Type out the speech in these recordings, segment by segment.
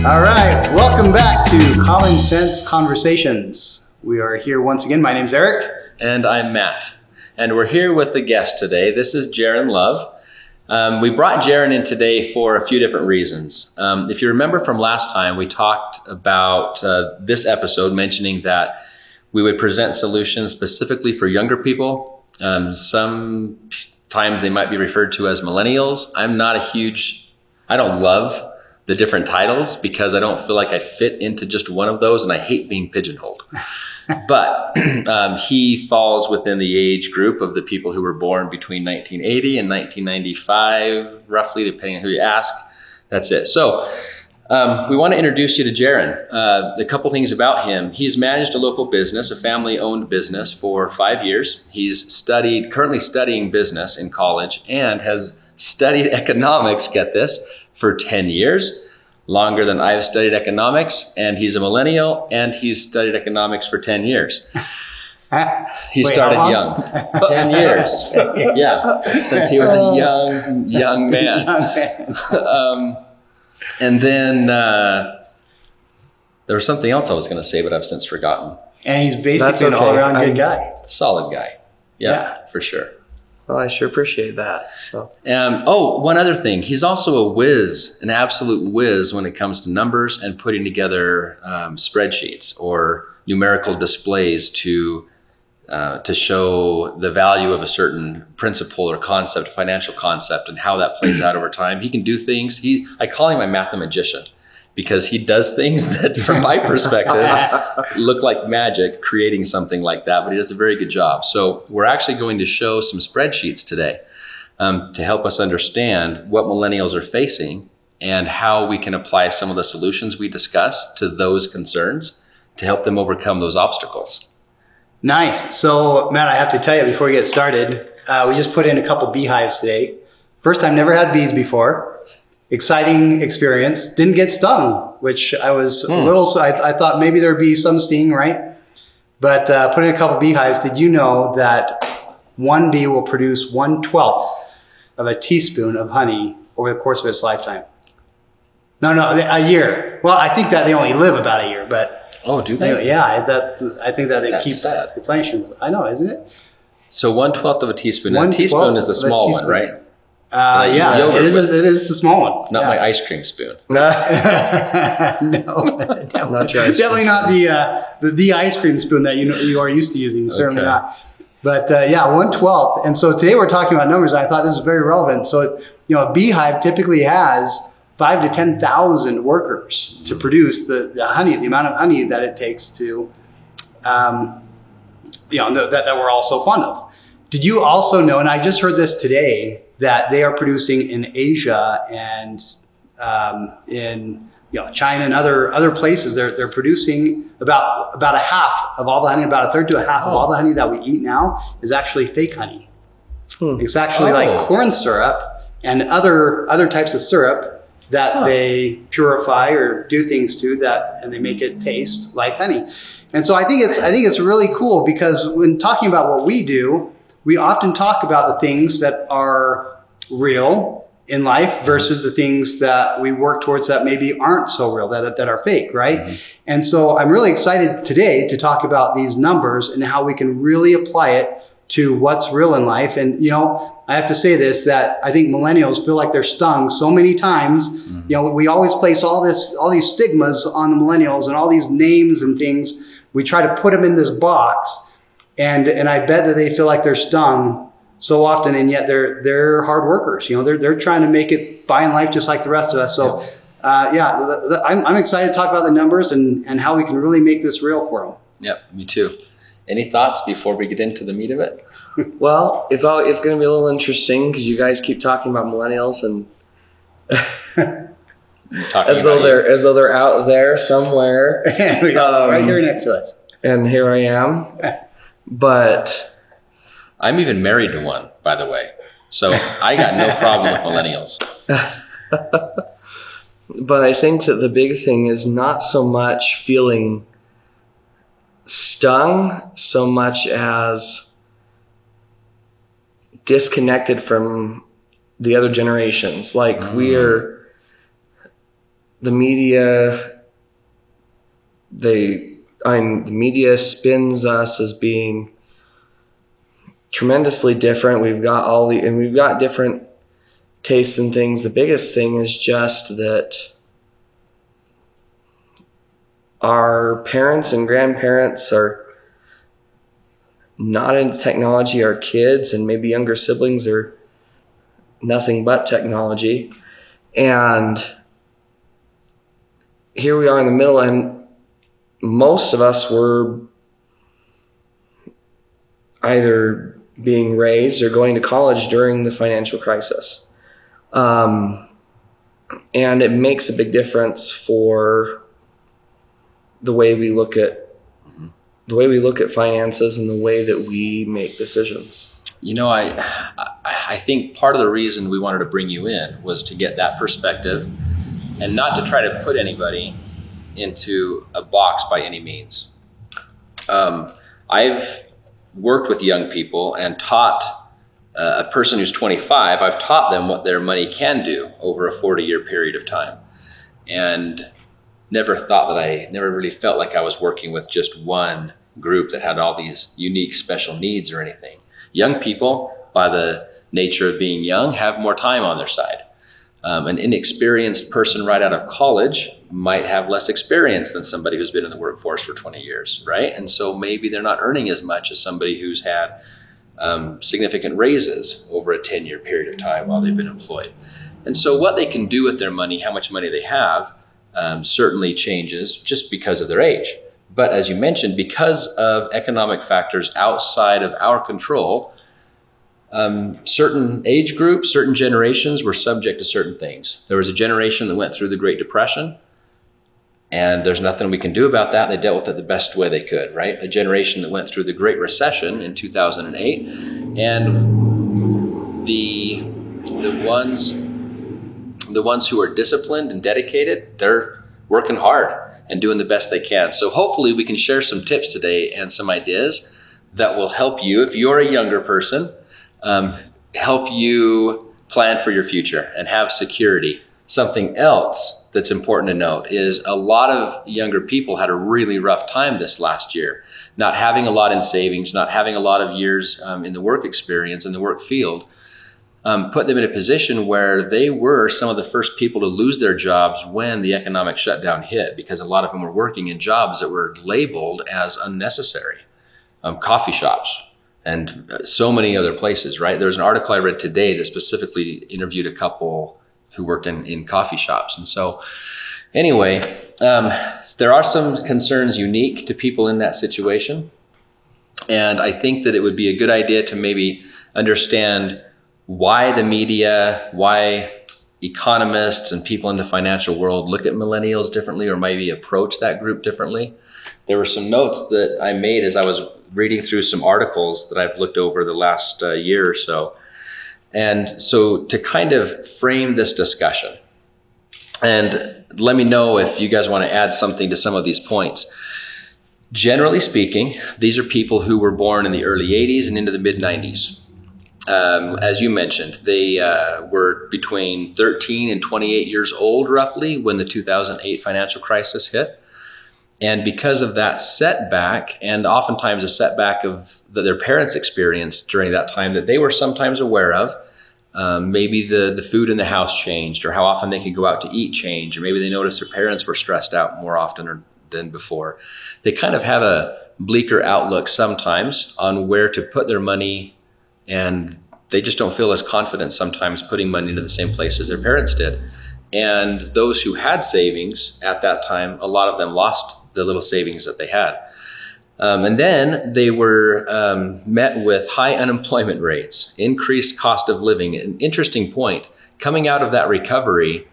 All right, welcome back to Common Sense Conversations. We are here once again. My name's Eric. And I'm Matt. And we're here with the guest today. This is Jaron Love. We brought Jaron in today for a few different reasons. If you remember from last time, we talked about this episode mentioning that we would present solutions specifically for younger people. Sometimes they might be referred to as millennials. I don't love the different titles because I don't feel like I fit into just one of those, and I hate being pigeonholed. But he falls within the age group of the people who were born between 1980 and 1995, roughly, depending on who you ask. That's it. So we want to introduce you to Jaron. A couple things about him. He's managed a local business, a family-owned business, for 5 years. He's currently studying business in college and has studied economics, get this, for 10 years, longer than I've studied economics, and he's a millennial, and he's studied economics for 10 years. He started young. 10 years. Yeah, since he was a young man. And then there was something else I was going to say, but I've since forgotten. And he's basically an all-around good guy. Solid guy. Yeah, for sure. Well, I sure appreciate that. So, one other thing. He's also a whiz, an absolute whiz when it comes to numbers and putting together spreadsheets or numerical displays to show the value of a certain principle or concept, financial concept, and how that plays out over time. He can do things. I call him a mathematician because he does things that, from my perspective, look like magic, creating something like that, but he does a very good job. So we're actually going to show some spreadsheets today to help us understand what millennials are facing and how we can apply some of the solutions we discuss to those concerns to help them overcome those obstacles. Nice. So, Matt, I have to tell you before we get started, we just put in a couple beehives today. First time, never had bees before. Exciting experience. Didn't get stung, which I was a little, so I thought maybe there'd be some sting, right? But put in a couple beehives. Did you know that one bee will produce 1/12 of a teaspoon of honey over the course of its lifetime? No, a year. Well, I think that they only live about a year, but. Oh, do they? Yeah, I think that they keep sad. replenishing. I know, isn't it? So 1/12 of a teaspoon. A teaspoon is the small one, right? Yeah, it is a small one. Not my ice cream spoon. No, definitely not the ice cream spoon that you are used to using. Certainly not. But 1/12. And so today we're talking about numbers. And I thought this was very relevant. So a beehive typically has 5,000 to 10,000 workers to produce the honey, the amount of honey that it takes to, that we're all so fond of. Did you also know? And I just heard this today, that they are producing in Asia and in China and other places. They're producing about a half of all the honey, about a third to a half of all the honey that we eat now is actually fake honey. It's actually like corn syrup and other types of syrup that they purify or do things to that, and they make it taste like honey. And so I think it's really cool because when talking about what we do, we often talk about the things that are real in life versus the things that we work towards that maybe aren't so real, that are fake, right? Mm-hmm. And so I'm really excited today to talk about these numbers and how we can really apply it to what's real in life. And, I have to say this, that I think millennials feel like they're stung so many times. Mm-hmm. We always place all these stigmas on the millennials and all these names and things. We try to put them in this box. And I bet that they feel like they're stung so often, and yet they're hard workers. They're trying to make it by in life just like the rest of us. So, I'm excited to talk about the numbers and how we can really make this real for them. Yep, me too. Any thoughts before we get into the meat of it? Well, it's going to be a little interesting because you guys keep talking about millennials and as though they're out there somewhere, right here next to us. And here I am. But I'm even married to one, by the way. So I got no problem with millennials. But I think that the big thing is not so much feeling stung so much as disconnected from the other generations. Like the media, the media spins us as being tremendously different. We've got different tastes and things. The biggest thing is just that our parents and grandparents are not into technology. Our kids and maybe younger siblings are nothing but technology. And here we are in the middle, and most of us were either being raised or going to college during the financial crisis. And it makes a big difference for the way we look at finances and the way that we make decisions. You know, I think part of the reason we wanted to bring you in was to get that perspective and not to try to put anybody into a box by any means. I've worked with young people and taught a person who's 25, I've taught them what their money can do over a 40-year period of time. And never really felt like I was working with just one group that had all these unique special needs or anything. Young people, by the nature of being young, have more time on their side. An inexperienced person right out of college might have less experience than somebody who's been in the workforce for 20 years, right? And so maybe they're not earning as much as somebody who's had significant raises over a 10-year period of time while they've been employed. And so what they can do with their money, how much money they have, certainly changes just because of their age. But as you mentioned, because of economic factors outside of our control, certain age groups, certain generations were subject to certain things. There was a generation that went through the Great Depression, and there's nothing we can do about that. They dealt with it the best way they could, right? A generation that went through the Great Recession in 2008, and the ones who are disciplined and dedicated, they're working hard and doing the best they can. So hopefully we can share some tips today and some ideas that will help you, if you're a younger person, help you plan for your future and have security. Something else that's important to note is a lot of younger people had a really rough time this last year, not having a lot in savings, not having a lot of years in the work experience, in the work field, put them in a position where they were some of the first people to lose their jobs when the economic shutdown hit, because a lot of them were working in jobs that were labeled as unnecessary. Coffee shops and so many other places, right? There's an article I read today that specifically interviewed a couple who worked in coffee shops. And so anyway, there are some concerns unique to people in that situation. And I think that it would be a good idea to maybe understand why the media, why economists and people in the financial world look at millennials differently or maybe approach that group differently. There were some notes that I made as I was reading through some articles that I've looked over the last year or so. And so to kind of frame this discussion, and let me know if you guys want to add something to some of these points. Generally speaking, these are people who were born in the early 80s and into the mid 90s. As you mentioned, they were between 13 and 28 years old, roughly, when the 2008 financial crisis hit. And because of that setback, and oftentimes a setback that their parents experienced during that time that they were sometimes aware of, maybe the food in the house changed, or how often they could go out to eat changed, or maybe they noticed their parents were stressed out more often than before. They kind of have a bleaker outlook sometimes on where to put their money, and they just don't feel as confident sometimes putting money into the same place as their parents did. And those who had savings at that time, a lot of them lost the little savings that they had. And then they were met with high unemployment rates, increased cost of living. An interesting point, coming out of that recovery,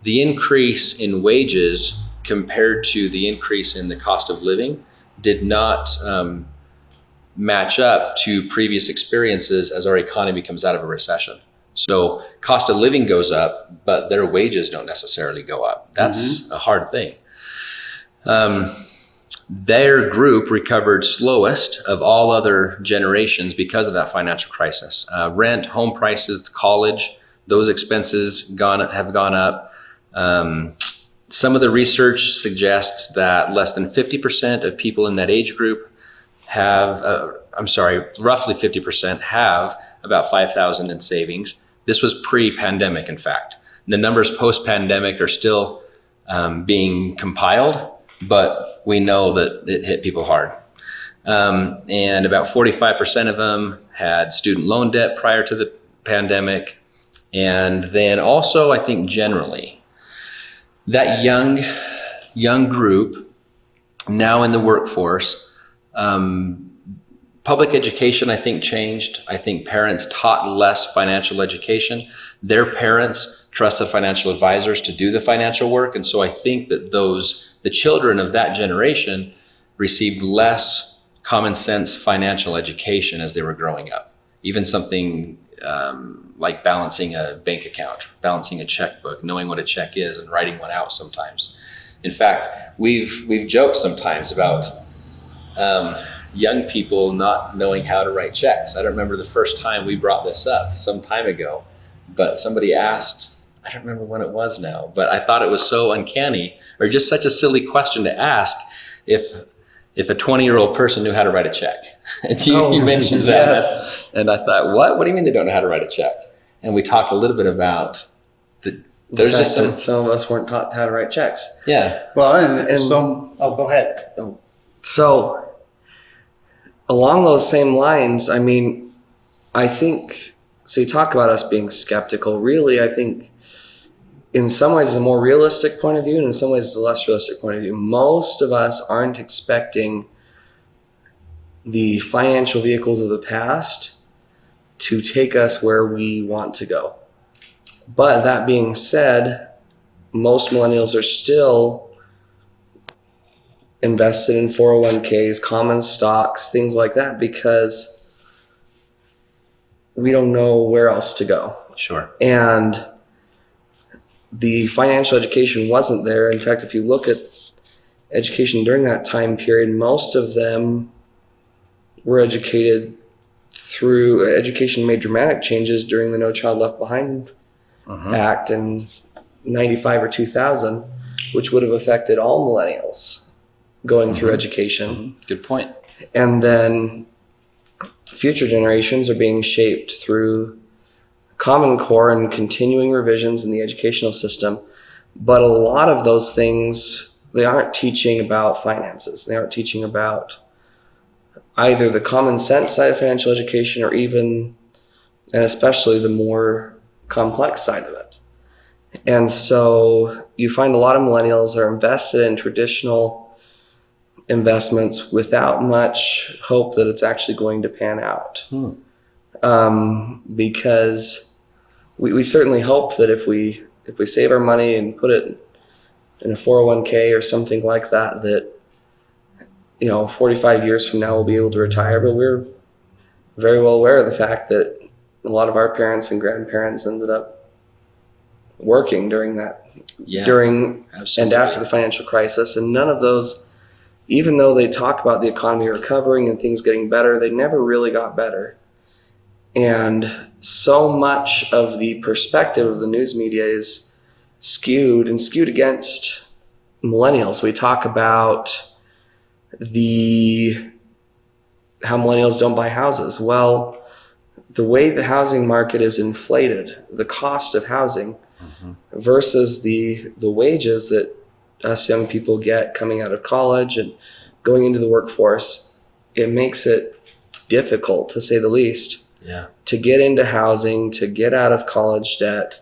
the increase in wages compared to the increase in the cost of living did not match up to previous experiences as our economy comes out of a recession. So cost of living goes up, but their wages don't necessarily go up. That's a hard thing. Their group recovered slowest of all other generations because of that financial crisis. Rent, home prices, college, those expenses have gone up. some of the research suggests that less than 50% of people in that age group have, roughly 50% have about 5,000 in savings. This was pre-pandemic, in fact. The numbers post-pandemic are still being compiled, but we know that it hit people hard. And about 45% of them had student loan debt prior to the pandemic. And then also, I think generally, that young group now in the workforce, public education, I think, changed. I think parents taught less financial education. Their parents trusted financial advisors to do the financial work. And so I think that the children of that generation received less common sense financial education as they were growing up. Even something like balancing a bank account, balancing a checkbook, knowing what a check is and writing one out sometimes. In fact, we've joked sometimes about young people not knowing how to write checks. I don't remember the first time we brought this up, some time ago, but somebody asked, I don't remember when it was now, but I thought it was so uncanny, or just such a silly question to ask, if a 20-year-old person knew how to write a check. And you mentioned that. Yes. And I thought, what? What do you mean they don't know how to write a check? And we talked a little bit about there's just some of us weren't taught how to write checks. Yeah. Well, go ahead. So along those same lines, I mean, I think, so you talk about us being skeptical. Really, I think in some ways a more realistic point of view, and in some ways a less realistic point of view. Most of us aren't expecting the financial vehicles of the past to take us where we want to go. But that being said, most millennials are still invested in 401ks, common stocks, things like that, because we don't know where else to go. Sure. And the financial education wasn't there. In fact, if you look at education during that time period, most of them were educated through education made dramatic changes during the No Child Left Behind Act in 95 or 2000, which would have affected all millennials going through education. Good point. And then future generations are being shaped through Common Core and continuing revisions in the educational system. But a lot of those things, they aren't teaching about finances. They aren't teaching about either the common sense side of financial education or even, and especially, the more complex side of it. And so you find a lot of millennials are invested in traditional investments without much hope that it's actually going to pan out. Because we certainly hope that if we save our money and put it in a 401k or something like that, that 45 years from now we'll be able to retire. But we're very well aware of the fact that a lot of our parents and grandparents ended up working during Absolutely. and after the financial crisis. And none of those, even though they talk about the economy recovering and things getting better, they never really got better. And so much of the perspective of the news media is skewed against millennials. We talk about how millennials don't buy houses. Well, the way the housing market is inflated, the cost of housing versus the wages that us young people get coming out of college and going into the workforce, it makes it difficult, to say the least, to get into housing, to get out of college debt,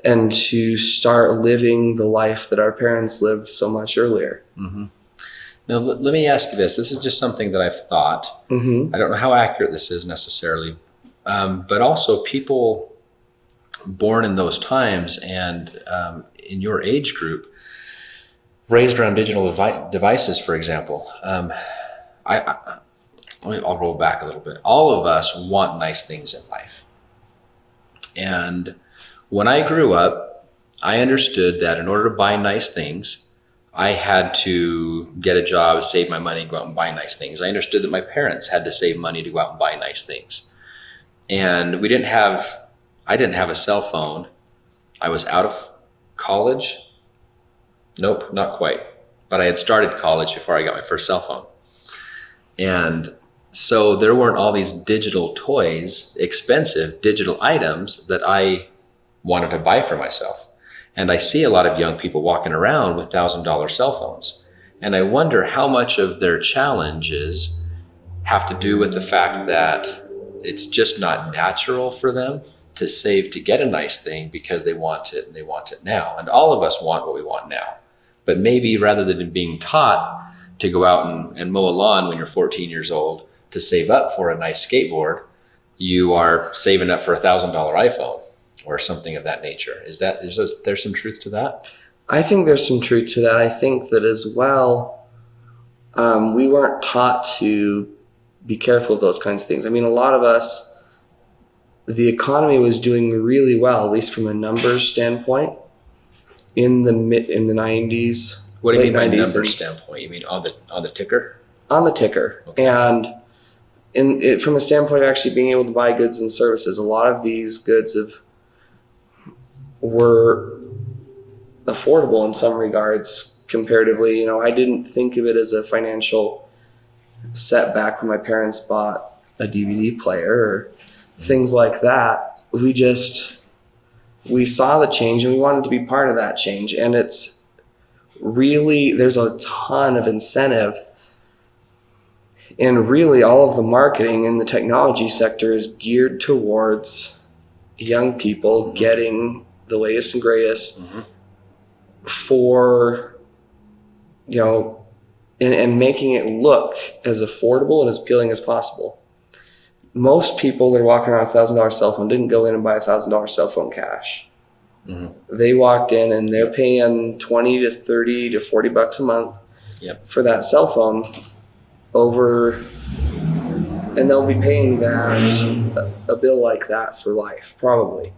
and to start living the life that our parents lived so much earlier. Now, let me ask you this. This is just something that I've thought. I don't know how accurate this is necessarily, but also people born in those times and in your age group, raised around digital devices, for example. I'll roll back a little bit. All of us want nice things in life. And when I grew up, I understood that in order to buy nice things, I had to get a job, save my money, go out and buy nice things. I understood that my parents had to save money to go out and buy nice things. And I didn't have a cell phone. I was out of college. Nope, not quite. But I had started college before I got my first cell phone. And so there weren't all these digital toys, expensive digital items that I wanted to buy for myself. And I see a lot of young people walking around with $1,000 cell phones. And I wonder how much of their challenges have to do with the fact that it's just not natural for them to save to get a nice thing because they want it and they want it now. And all of us want what we want now. But maybe rather than being taught to go out and mow a lawn when you're 14 years old to save up for a nice skateboard, you are saving up for $1,000 iPhone or something of that nature. Is there some truth to that? I think there's some truth to that. I think that as well, we weren't taught to be careful of those kinds of things. I mean, a lot of us, the economy was doing really well, at least from a numbers standpoint, in the 90s. What do you mean by 90s numbers standpoint? You mean on the ticker? On the ticker. Okay. And from a standpoint of actually being able to buy goods and services, a lot of these goods were affordable in some regards comparatively. You know, I didn't think of it as a financial setback when my parents bought a DVD player or things like that. We saw the change and we wanted to be part of that change. And it's really, there's a ton of incentive, and really all of the marketing in the technology sector is geared towards young people getting the latest and greatest for, you know, and making it look as affordable and as appealing as possible. Most people that are walking around with $1,000 cell phone didn't go in and buy $1,000 cell phone cash. They walked in and they're paying $20 to $30 to $40 a month for that cell phone and they'll be paying that a bill like that for life, probably.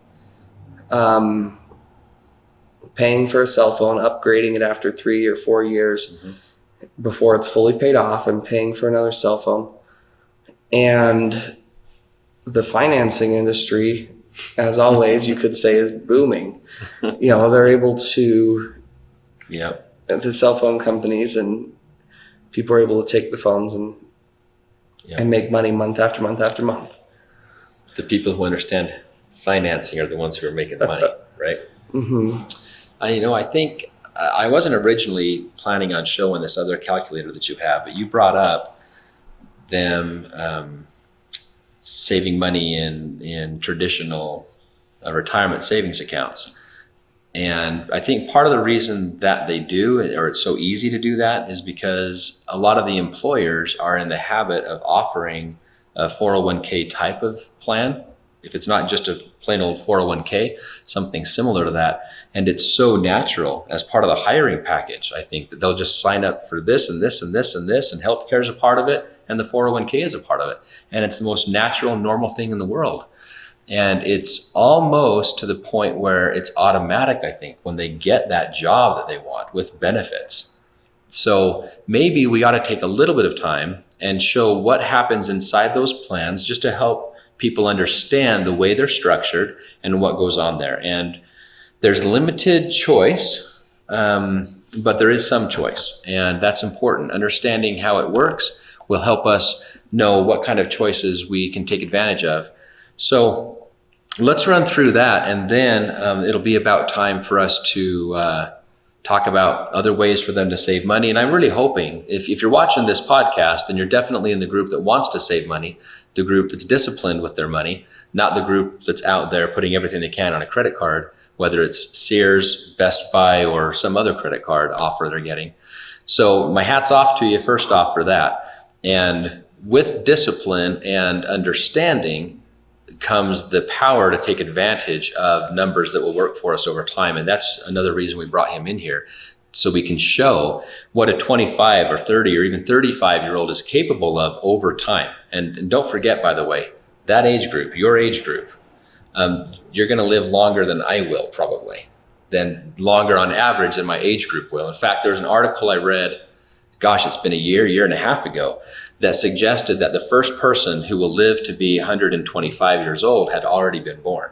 Paying for a cell phone, upgrading it after 3 or 4 years before it's fully paid off, and paying for another cell phone. And the financing industry, as always, you could say, is booming. You know, they're able to, the cell phone companies and people are able to take the phones and make money month after month after month. The people who understand financing are the ones who are making the money, right? I think I wasn't originally planning on showing this other calculator that you have, but you brought up them saving money in traditional retirement savings accounts. And I think part of the reason that they do, or it's so easy to do that, is because a lot of the employers are in the habit of offering a 401k type of plan. If it's not just a plain old 401k, something similar to that. And it's so natural as part of the hiring package, I think, that they'll just sign up for this and this and this and this, and healthcare is a part of it, and the 401k is a part of it. And it's the most natural, normal thing in the world. And it's almost to the point where it's automatic, I think, when they get that job that they want with benefits. So maybe we ought to take a little bit of time and show what happens inside those plans, just to help people understand the way they're structured and what goes on there. And there's limited choice, but there is some choice, and that's important. Understanding how it works will help us know what kind of choices we can take advantage of. So let's run through that, and then it'll be about time for us to talk about other ways for them to save money. And I'm really hoping, if you're watching this podcast, then you're definitely in the group that wants to save money, the group that's disciplined with their money, not the group that's out there putting everything they can on a credit card, whether it's Sears, Best Buy, or some other credit card offer they're getting. So my hat's off to you first off for that. And with discipline and understanding comes the power to take advantage of numbers that will work for us over time. And that's another reason we brought him in here, so we can show what a 25 or 30 or even 35-year-old is capable of over time. And don't forget, by the way, that age group, your age group, you're going to live longer than I will, probably, than longer on average than my age group will. In fact, there's an article I read, gosh, it's been a year and a half ago, that suggested that the first person who will live to be 125 years old had already been born,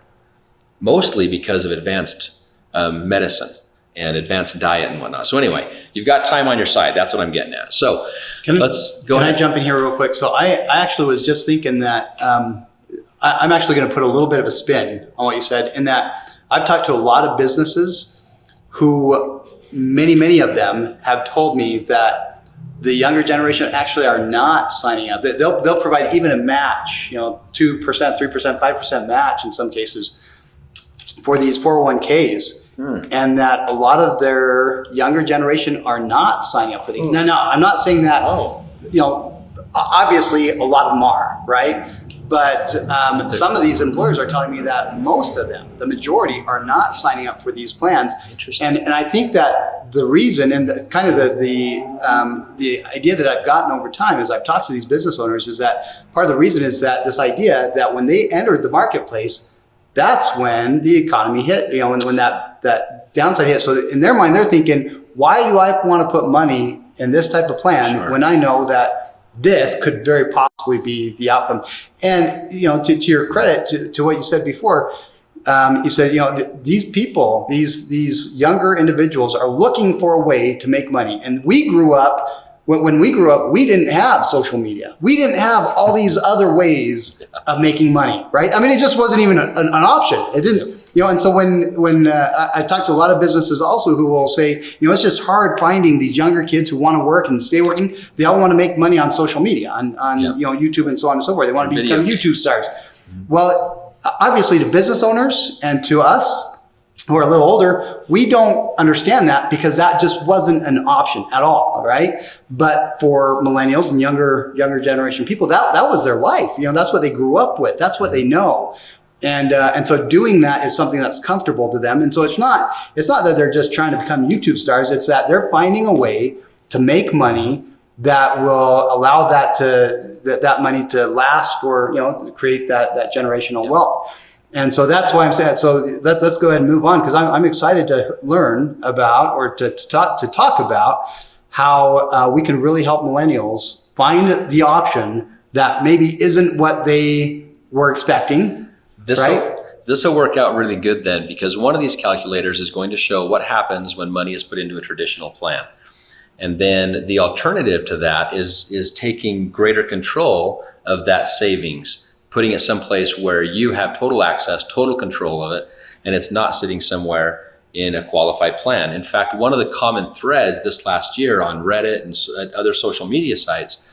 mostly because of advanced medicine and advanced diet and whatnot. So anyway, you've got time on your side. That's what I'm getting at. So let's go ahead. Can I jump in here real quick? So I actually was just thinking that I'm actually going to put a little bit of a spin on what you said, in that I've talked to a lot of businesses who many of them have told me that the younger generation actually are not signing up. They'll provide even a match, 2%, 3%, 5% match in some cases for these 401ks. And that a lot of their younger generation are not signing up for these. No, I'm not saying that, obviously a lot of them are, right? But some of these employers are telling me that most of them, the majority, are not signing up for these plans. Interesting. And I think that the reason, and the idea that I've gotten over time as I've talked to these business owners, is that part of the reason is that this idea that when they entered the marketplace, that's when the economy hit, when that downside hit. So in their mind, they're thinking, why do I want to put money in this type of plan when I know that this could very possibly be the outcome? And, to your credit, to what you said before, you said, these people, these younger individuals are looking for a way to make money. And we grew up, when we grew up, we didn't have social media. We didn't have all these other ways of making money, right? I mean, it just wasn't even an option. It didn't, and so when I talk to a lot of businesses also who will say, it's just hard finding these younger kids who want to work and stay working. They all want to make money on social media, on YouTube and so on and so forth. They want to become YouTube stars. Well, obviously to business owners and to us who are a little older, we don't understand that because that just wasn't an option at all, right? But for millennials and younger generation people, that was their life. That's what they grew up with. That's what they know. And so doing that is something that's comfortable to them. And so it's not that they're just trying to become YouTube stars. It's that they're finding a way to make money that will allow that money to last for, create that generational wealth. And so that's why I'm saying, so let's go ahead and move on, because I'm excited to learn about, or to talk about how we can really help millennials find the option that maybe isn't what they were expecting. This will work out really good then, because one of these calculators is going to show what happens when money is put into a traditional plan. And then the alternative to that is taking greater control of that savings, putting it someplace where you have total access, total control of it, and it's not sitting somewhere in a qualified plan. In fact, one of the common threads this last year on Reddit and other social media sites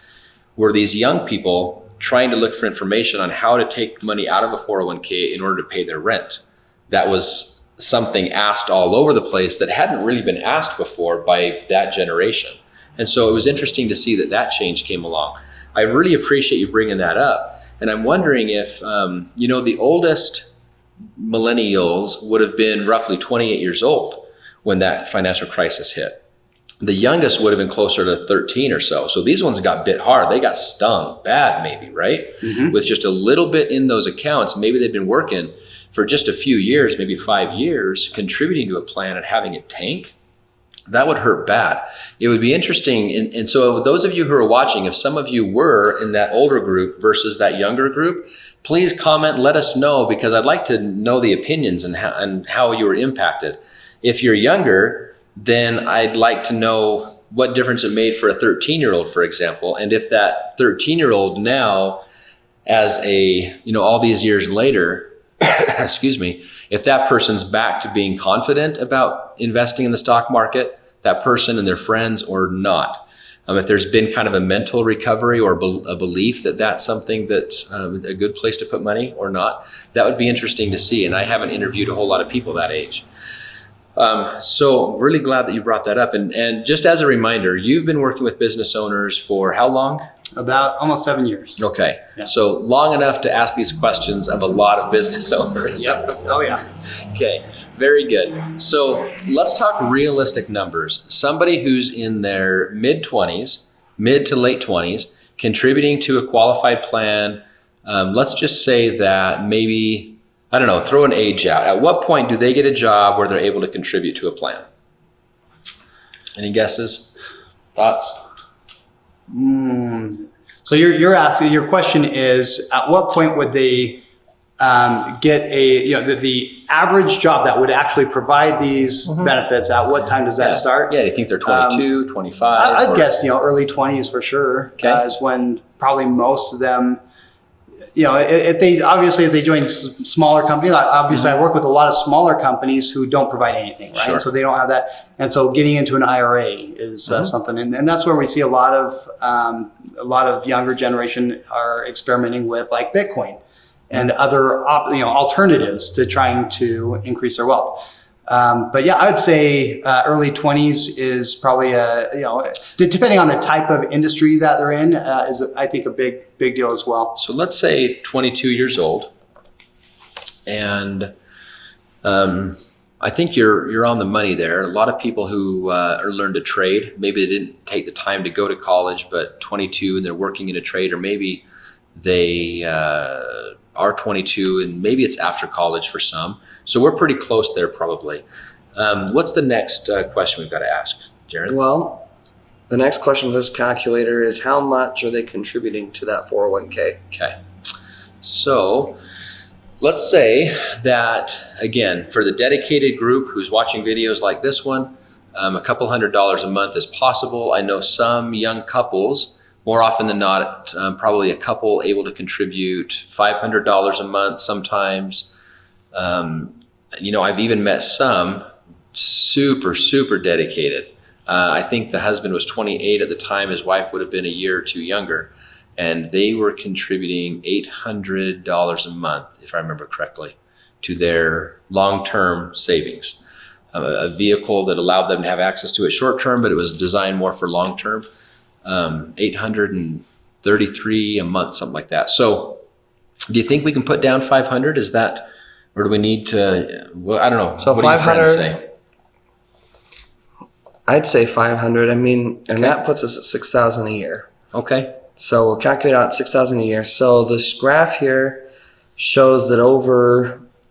were these young people trying to look for information on how to take money out of a 401k in order to pay their rent. That was something asked all over the place that hadn't really been asked before by that generation. And so it was interesting to see that change came along. I really appreciate you bringing that up. And I'm wondering if, the oldest millennials would have been roughly 28 years old when that financial crisis hit. The youngest would have been closer to 13 or so. So these ones got bit hard. They got stung bad, maybe, right? Mm-hmm. With just a little bit in those accounts. Maybe they'd been working for just a few years, maybe 5 years, contributing to a plan and having it tank. That would hurt bad. It would be interesting. And so those of you who are watching, if some of you were in that older group versus that younger group, please comment, let us know, because I'd like to know the opinions and how you were impacted. If you're younger, then I'd like to know what difference it made for a 13-year-old, for example. And if that 13-year-old now, as all these years later, excuse me, if that person's back to being confident about investing in the stock market, that person and their friends, or not. If there's been kind of a mental recovery or a belief that that's something that's a good place to put money or not, that would be interesting to see. And I haven't interviewed a whole lot of people that age. So really glad that you brought that up. And just as a reminder, you've been working with business owners for how long? About almost 7 years. Okay. Yeah. So long enough to ask these questions of a lot of business owners. Yep. Oh, yeah. Okay. Very good. So let's talk realistic numbers. Somebody who's in their mid to late 20s, contributing to a qualified plan. Let's just say that maybe, I don't know, throw an age out. At what point do they get a job where they're able to contribute to a plan? Any guesses? Thoughts? So you're asking, your question is, at what point would they get the average job that would actually provide these benefits, at what time does that start? Yeah, do you think they're 22, 25? I'd guess, early 20s for sure. Okay. Is when probably most of them, if they join smaller companies, obviously I work with a lot of smaller companies who don't provide anything, right? Sure. So they don't have that. And so getting into an IRA is something. And that's where we see a lot of younger generation are experimenting with, like Bitcoin and other alternatives to trying to increase their wealth. But yeah, I would say early 20s is probably depending on the type of industry that they're in, is I think a big deal as well. So let's say 22 years old, and I think you're on the money there. A lot of people who learn to trade, maybe they didn't take the time to go to college, but 22 and they're working in a trade, or maybe they are 22 and maybe it's after college for some. So we're pretty close there probably. What's the next question we've got to ask, Jared? Well, the next question for this calculator is, how much are they contributing to that 401k? Okay. So let's say that, again, for the dedicated group who's watching videos like this one, a couple $100s a month is possible. I know some young couples, more often than not, probably a couple able to contribute $500 a month sometimes. I've even met some super, super dedicated. I think the husband was 28 at the time. His wife would have been a year or two younger. And they were contributing $800 a month, if I remember correctly, to their long-term savings. A vehicle that allowed them to have access to it short-term, but it was designed more for long-term. $833 a month, something like that. So do you think we can put down 500? Is that, or do we need to, well, I don't know. So what 500, do your friends say? I'd say 500. That puts us at 6,000 a year. Okay. So we'll calculate out 6,000 a year. So this graph here shows that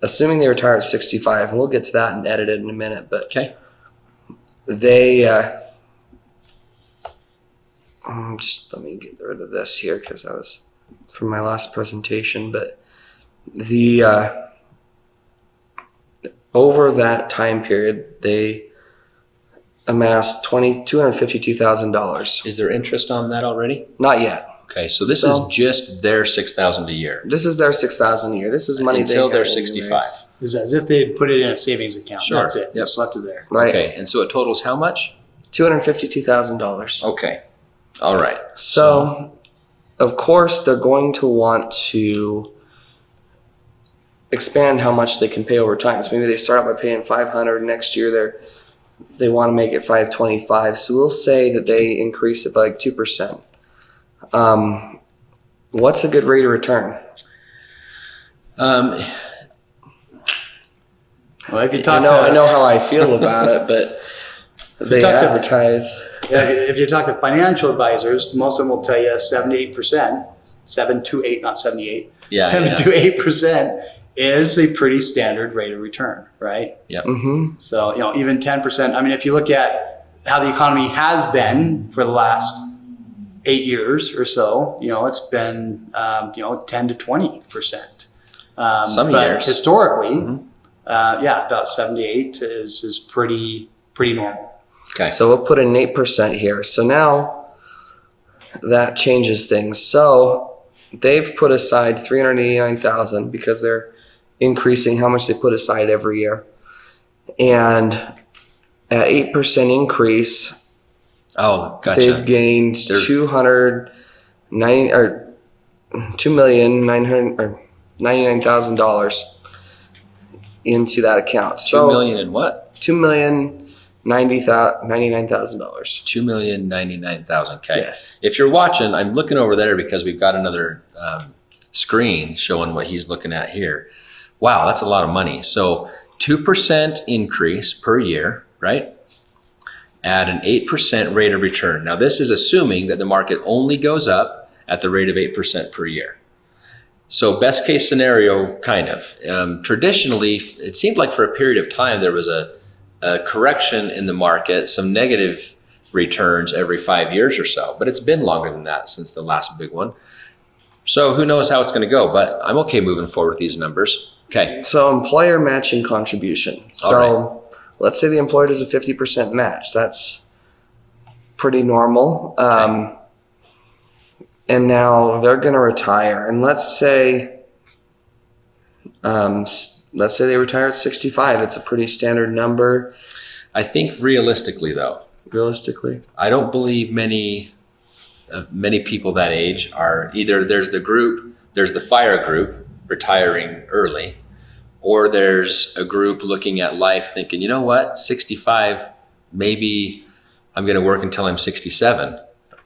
assuming they retire at 65, and we'll get to that and edit it in a minute, but okay. They, just let me get rid of this here because I was from my last presentation, but over that time period, they amassed $252,000. Is there interest on that already? Not yet. Okay, so this is just their $6,000 a year. This is their $6,000 a year. This is money until they're had 65. It's as if they had put it in a savings account. Sure. That's it. Yep. Just left it there. Right. Okay, and so it totals how much? $252,000. Okay. All right. So, of course, they're going to want to expand how much they can pay over time. So maybe they start out by paying $500. Next year, they want to make it $525. So we'll say that they increase it by like 2%. What's a good rate of return? Well, if you talk I know how I feel about it, but they advertise. If you talk to financial advisors, most of them will tell you 7 to 8%, 7 to 8, not 78. Yeah, 7 to 8% is a pretty standard rate of return, right? Yep. Mm-hmm. So, even 10%. I mean, if you look at how the economy has been for the last 8 years or so, it's been 10 to 20%. Some but years historically, about 7 to 8 is pretty normal. Okay. So we'll put in 8% here. So now that changes things. So they've put aside $389,000 because they're increasing how much they put aside every year. And at 8% increase, oh, gotcha. they've gained $2,999,000 into that account. $2 million in what? $2,099,000. $2,099,000. Okay. Yes. If you're watching, I'm looking over there because we've got another screen showing what he's looking at here. Wow, that's a lot of money. So 2% increase per year, right? At an 8% rate of return. Now, this is assuming that the market only goes up at the rate of 8% per year. So best case scenario, kind of. Traditionally, it seemed like for a period of time, there was a correction in the market, some negative returns every 5 years or so, but it's been longer than that since the last big one. So who knows how it's going to go, but I'm okay moving forward with these numbers. Okay. So employer matching contribution. So let's say the employer does a 50% match. That's pretty normal. Okay. And now they're going to retire. And let's say they retire at 65. It's a pretty standard number. I think realistically, though, I don't believe many people that age are either there's the fire group retiring early, or there's a group looking at life thinking, you know what, 65, maybe I'm going to work until I'm 67,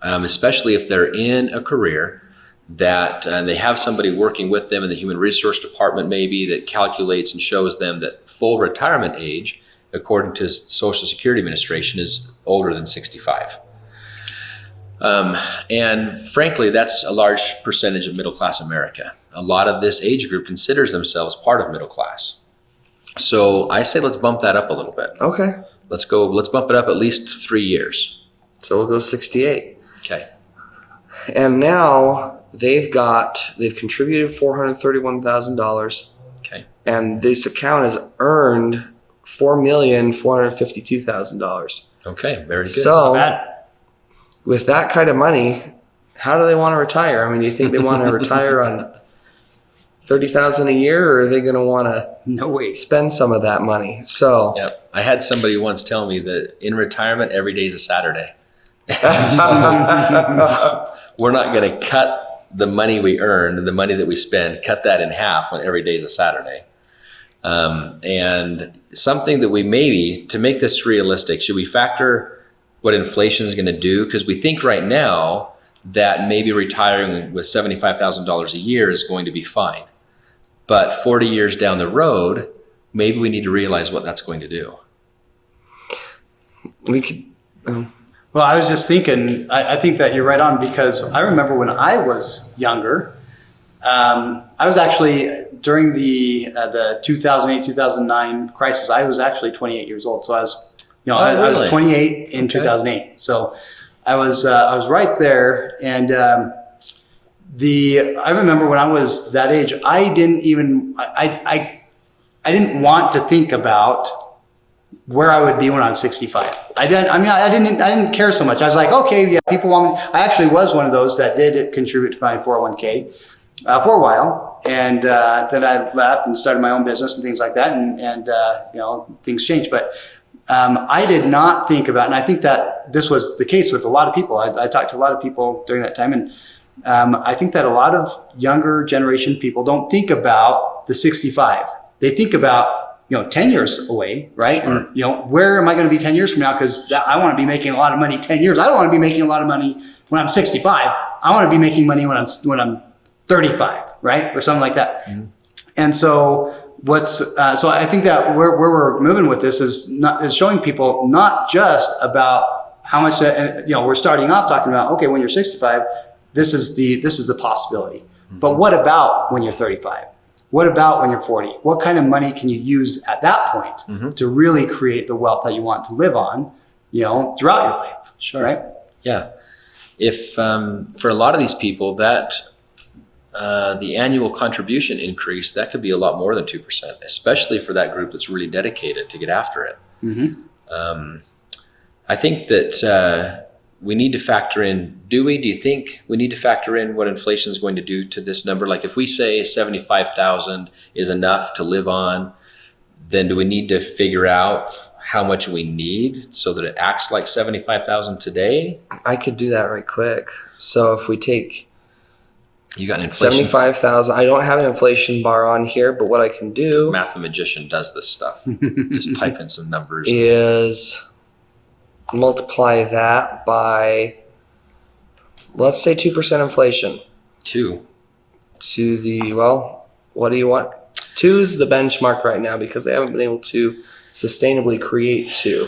especially if they're in a career that they have somebody working with them in the human resource department maybe that calculates and shows them that full retirement age, according to Social Security Administration, is older than 65. And frankly, that's a large percentage of middle-class America. A lot of this age group considers themselves part of middle class. So I say let's bump that up a little bit. Okay. Let's bump it up at least 3 years. So we'll go 68. Okay. And now they've contributed $431,000. Okay. And this account has earned $4,452,000. Okay, very good. So with that kind of money, how do they want to retire? I mean, do you think they want to retire on $30,000 a year, or are they going to want to spend some of that money? So yeah, I had somebody once tell me that in retirement, every day is a Saturday. We're not going to cut the money we earn, the money that we spend, cut that in half when every day is a Saturday. And something that we maybe, to make this realistic, should we factor what inflation is going to do? Because we think right now that maybe retiring with $75,000 a year is going to be fine. But 40 years down the road, maybe we need to realize what that's going to do. We could. Well, I was just thinking, I think that you're right on, because I remember when I was younger, I was actually, during the 2008-2009 crisis, I was actually 28 years old. So I was, I was 28 in 2008. So I was right there. And I remember when I was that age, I didn't want to think about where I would be when I was 65. I didn't care so much. I was like, okay, yeah, people want me. I actually was one of those that did contribute to my 401k for a while, and then I left and started my own business and things like that, and things changed. But I did not think about, and I think that this was the case with a lot of people. I talked to a lot of people during that time, and I think that a lot of younger generation people don't think about the 65. They think about 10 years away, right? Sure. And, where am I going to be 10 years from now? Because I want to be making a lot of money 10 years. I don't want to be making a lot of money when I'm 65. I want to be making money when I'm 35, right? Or something like that. Mm-hmm. And so so I think that where we're moving with this is showing people not just about how much, we're starting off talking about, okay, when you're 65, this is the possibility. Mm-hmm. But what about when you're 35? What about when you're 40? What kind of money can you use at that point mm-hmm. to really create the wealth that you want to live on, throughout your life? Sure. Right? Yeah. If for a lot of these people that the annual contribution increase, that could be a lot more than 2%, especially for that group that's really dedicated to get after it. Mm-hmm. I think that we need to factor in, do you think we need to factor in what inflation is going to do to this number? Like if we say 75,000 is enough to live on, then do we need to figure out how much we need so that it acts like 75,000 today? I could do that right quick. So if we take you got an inflation 75,000, I don't have an inflation bar on here, but what I can do, Mathematician does this stuff. Just type in some numbers. Is multiply that by, let's say 2% inflation. 2. To the, what do you want? 2 is the benchmark right now because they haven't been able to sustainably create 2.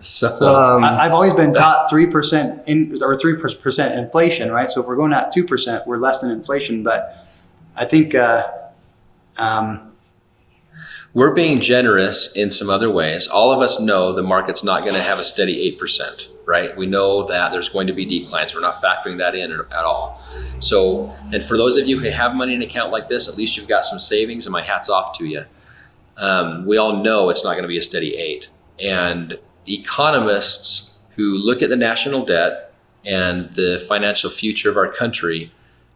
So I've always been taught 3% 3% inflation, right? So if we're going at 2%, we're less than inflation. But I think We're being generous in some other ways. All of us know the market's not going to have a steady 8%, right? We know that there's going to be declines. We're not factoring that in at all. So, and for those of you who have money in an account like this, at least you've got some savings, and my hat's off to you. We all know it's not going to be a steady 8. And economists who look at the national debt and the financial future of our country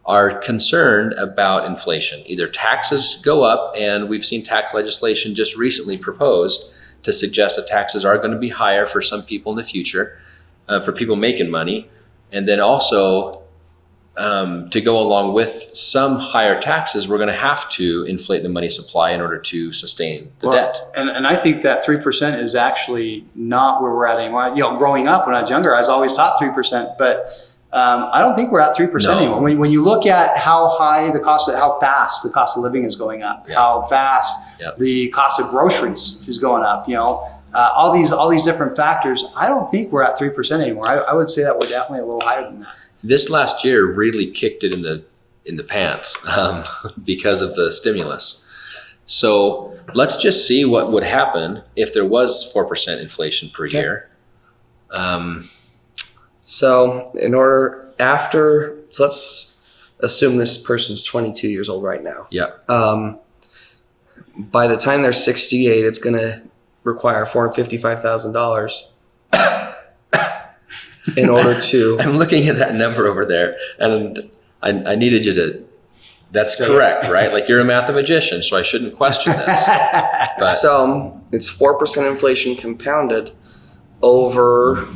are concerned about inflation. Either taxes go up, and we've seen tax legislation just recently proposed to suggest that taxes are going to be higher for some people in the future, for people making money, and then also to go along with some higher taxes, we're going to have to inflate the money supply in order to sustain the debt. And I think that 3% is actually not where we're at anymore. Growing up when I was younger, I was always taught 3%, but I don't think we're at 3% anymore. When you look at how fast the cost of living is going up, how fast the cost of groceries is going up, all these different factors, I don't think we're at 3% anymore. I would say that we're definitely a little higher than that. This last year really kicked it in the pants because of the stimulus. So let's just see what would happen if there was 4% inflation per year. So let's assume this person's 22 years old right now. Yeah. By the time they're 68, it's going to require $455,000 in order to. I'm looking at that number over there, and I needed you to. That's correct, right? Like, you're a mathematician, so I shouldn't question this. But so it's 4% inflation compounded over.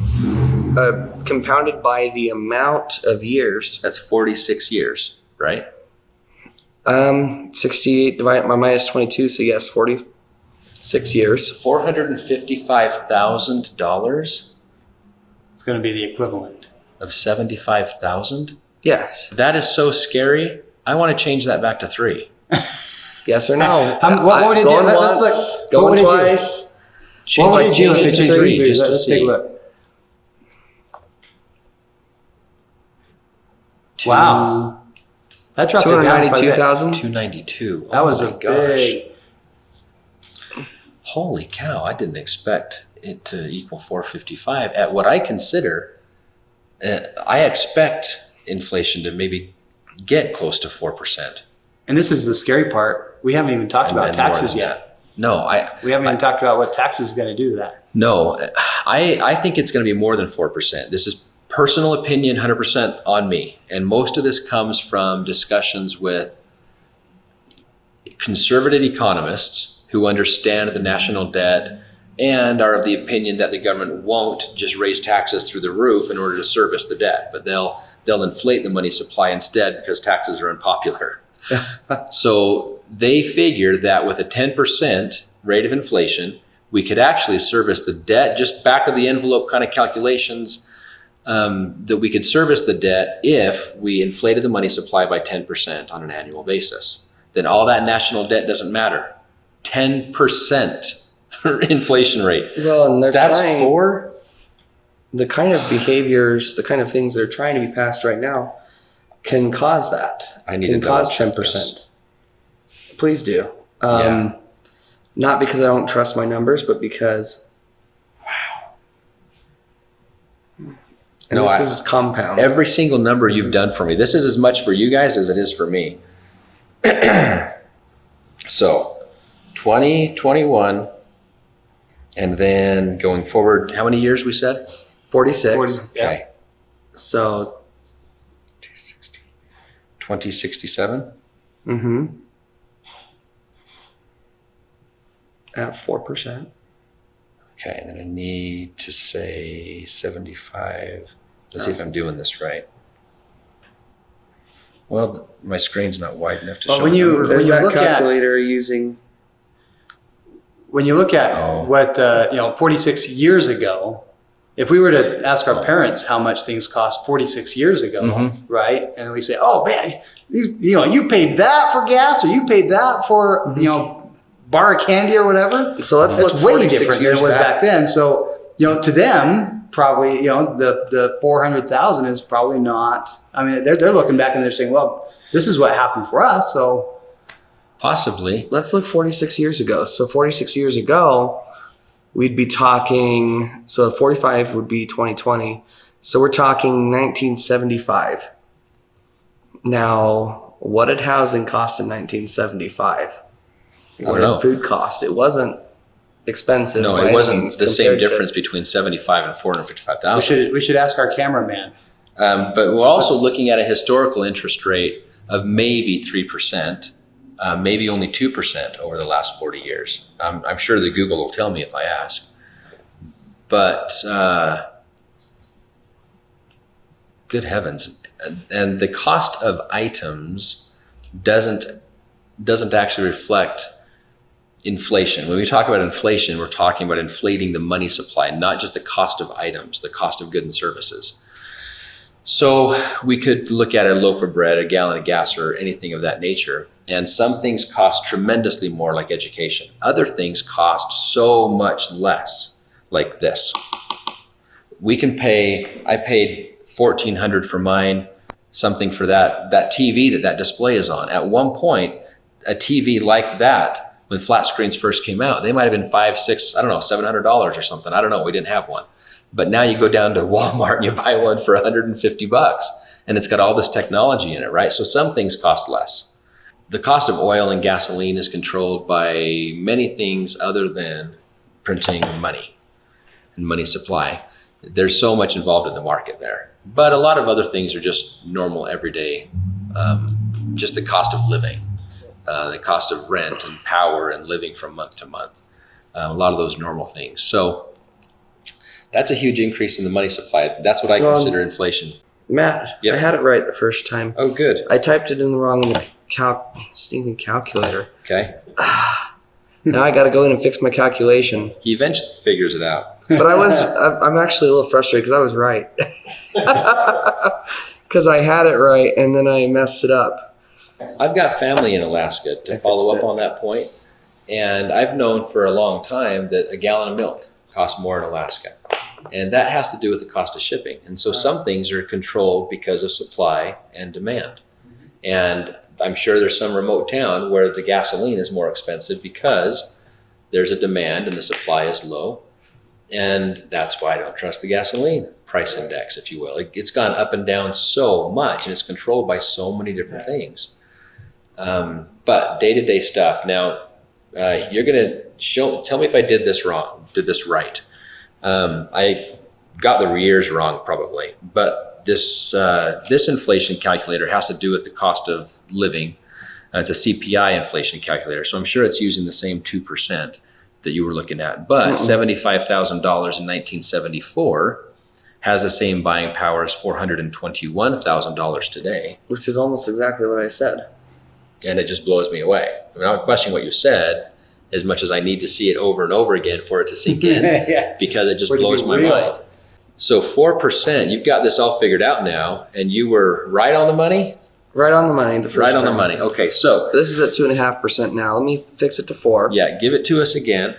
Compounded by the amount of years. That's 46 years, right? 68 divided by minus 22, so yes, 46 years. $455,000 It's going to be the equivalent of 75,000. Yes. That is so scary. I want to change that back to 3. Yes or no? What would it do? Going Let's once, going twice. What would it do if it changed to 3? Just to Let's take a see. look. Wow. That dropped it down quite a bit. 292,000. 292. That was oh a my gosh. big. Holy cow, I didn't expect it to equal 455 at what I consider, I expect inflation to maybe get close to 4%. And this is the scary part. We haven't even talked about taxes yet. No, we haven't even talked about what taxes is going to do to that. No, I think it's going to be more than 4%. This is personal opinion, 100% on me. And most of this comes from discussions with conservative economists who understand the national debt and are of the opinion that the government won't just raise taxes through the roof in order to service the debt, but they'll inflate the money supply instead because taxes are unpopular. So they figured that with a 10% rate of inflation, we could actually service the debt, just back of the envelope kind of calculations, that we could service the debt if we inflated the money supply by 10% on an annual basis. Then all that national debt doesn't matter. 10% inflation rate. Well, and that's for the kind of behaviors, the kind of things that are trying to be passed right now can cause that. I need can to cause double check 10%. this. Please do. Not because I don't trust my numbers, but because And this is compound. Every single number you've done for me. This is as much for you guys as it is for me. So 2021, and then going forward, how many years we said? 46. Okay. So 2067. Mm-hmm. At 4%. Okay, and then I need to say 75. Let's see if I'm doing this right. Well, my screen's not wide enough to show. When you There's that look calculator using. When you look at what 46 years ago, if we were to ask our parents how much things cost 46 years ago, right, and we say, "Oh man, you paid that for gas, or you paid that for bar of candy or whatever." So let's look way different than it was back then. So to them, probably the 400,000 is probably not. I mean, they're looking back and they're saying, "Well, this is what happened for us." So Possibly. Let's look 46 years ago. So 46 years ago, we'd be talking, so 45 would be 2020. So we're talking 1975. Now, what did housing cost in 1975? What did food cost? It wasn't expensive. No, it wasn't the same difference between 75 and 455,000. We should ask our cameraman. But we're also looking at a historical interest rate of maybe 3%, maybe only 2% over the last 40 years. I'm sure that Google will tell me if I ask. But good heavens. And the cost of items doesn't actually reflect inflation. When we talk about inflation, we're talking about inflating the money supply, not just the cost of items, the cost of goods and services. So we could look at a loaf of bread, a gallon of gas, or anything of that nature. And some things cost tremendously more, like education. Other things cost so much less, like this. I paid $1,400 for mine, something for that TV that display is on. At one point, a TV like that, when flat screens first came out, they might have been $500, $600, I don't know, $700 or something. I don't know. We didn't have one. But now you go down to Walmart and you buy one for $150 and it's got all this technology in it, right? So some things cost less. The cost of oil and gasoline is controlled by many things other than printing money and money supply. There's so much involved in the market there. But a lot of other things are just normal, everyday, just the cost of living, the cost of rent and power and living from month to month, a lot of those normal things. So that's a huge increase in the money supply. That's what I consider inflation. Matt, Yep. I had it right the first time. Oh, good. I typed it in the wrong stinking calculator. Okay. Now I got to go in and fix my calculation. He eventually figures it out. But I'm actually a little frustrated because I was right. Because I had it right and then I messed it up. I've got family in Alaska, to follow up on that point. And I've known for a long time that a gallon of milk costs more in Alaska. And that has to do with the cost of shipping. And so some things are controlled because of supply and demand. And I'm sure there's some remote town where the gasoline is more expensive because there's a demand and the supply is low. And that's why I don't trust the gasoline price index, if you will. It's gone up and down so much and it's controlled by so many different things. But day-to-day stuff. Now, you're going to tell me if I did this right. I've got the years wrong probably, but this inflation calculator has to do with the cost of living. It's a CPI inflation calculator, so I'm sure it's using the same 2% that you were looking at. But $75,000 in 1974 has the same buying power as $421,000 today. Which is almost exactly what I said. And it just blows me away. I mean, I don't question what you said as much as I need to see it over and over again for it to sink in. Yeah. Because it just blows my mind. So 4%, you've got this all figured out now, and you were right on the money? Right on the money the first time. Right on the money. Okay, so this is at 2.5% now. Let me fix it to 4. Yeah, give it to us again.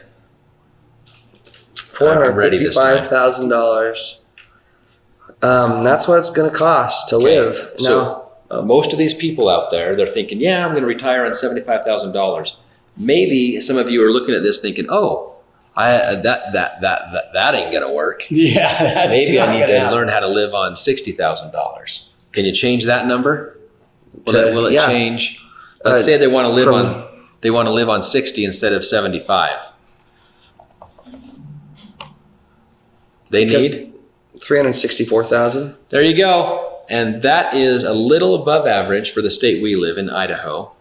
$455,000. That's what it's going to cost to live. So most of these people out there, they're thinking, yeah, I'm going to retire on $75,000. Maybe some of you are looking at this thinking, oh, that ain't going to work. Yeah. Maybe I need to learn how to live on $60,000. Can you change that number? Will it change? Let's say they want to live on 60 instead of 75. They need $364,000. There you go. And that is a little above average for the state we live in, Idaho.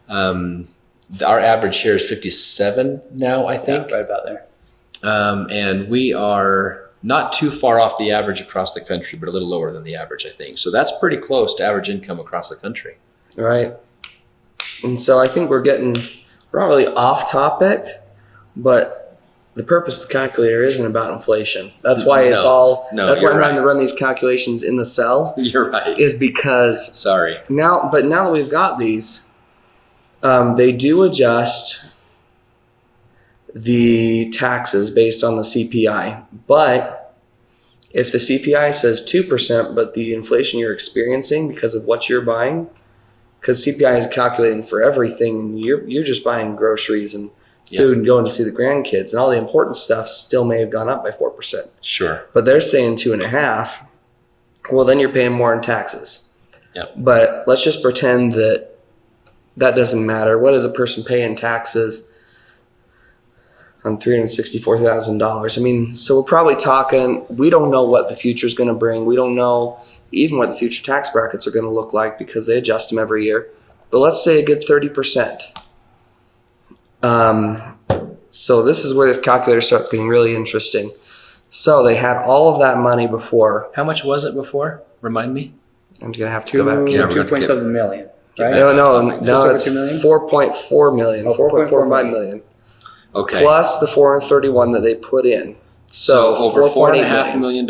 Our average here is 57 now, I think. Yeah, right about there. And we are not too far off the average across the country, but a little lower than the average, I think. So that's pretty close to average income across the country. Right. And so I think we're not really off topic, but the purpose of the calculator isn't about inflation. That's why that's why I'm having to run these calculations in the cell. You're right. Is because now that we've got these, they do adjust the taxes based on the CPI. But if the CPI says 2%, but the inflation you're experiencing because of what you're buying because CPI is calculating for everything. And you're just buying groceries and food and going to see the grandkids, and all the important stuff still may have gone up by 4%. Sure. But they're saying 2.5%. Well, then you're paying more in taxes. Yep. But let's just pretend that doesn't matter. What does a person pay in taxes on $364,000? I mean, so we're probably talking, we don't know what the future is going to bring. We don't know even what the future tax brackets are going to look like because they adjust them every year. But let's say a good 30%. So this is where this calculator starts getting really interesting. So they had all of that money before. How much was it before? Remind me. I'm going to have to go back. Yeah, we're gonna 2.7 million. Right? No, it's 2 million? 4.4 million, Oh, 4.45 million. Okay. Plus the 431 that they put in. So over $4.8 $4.5 million.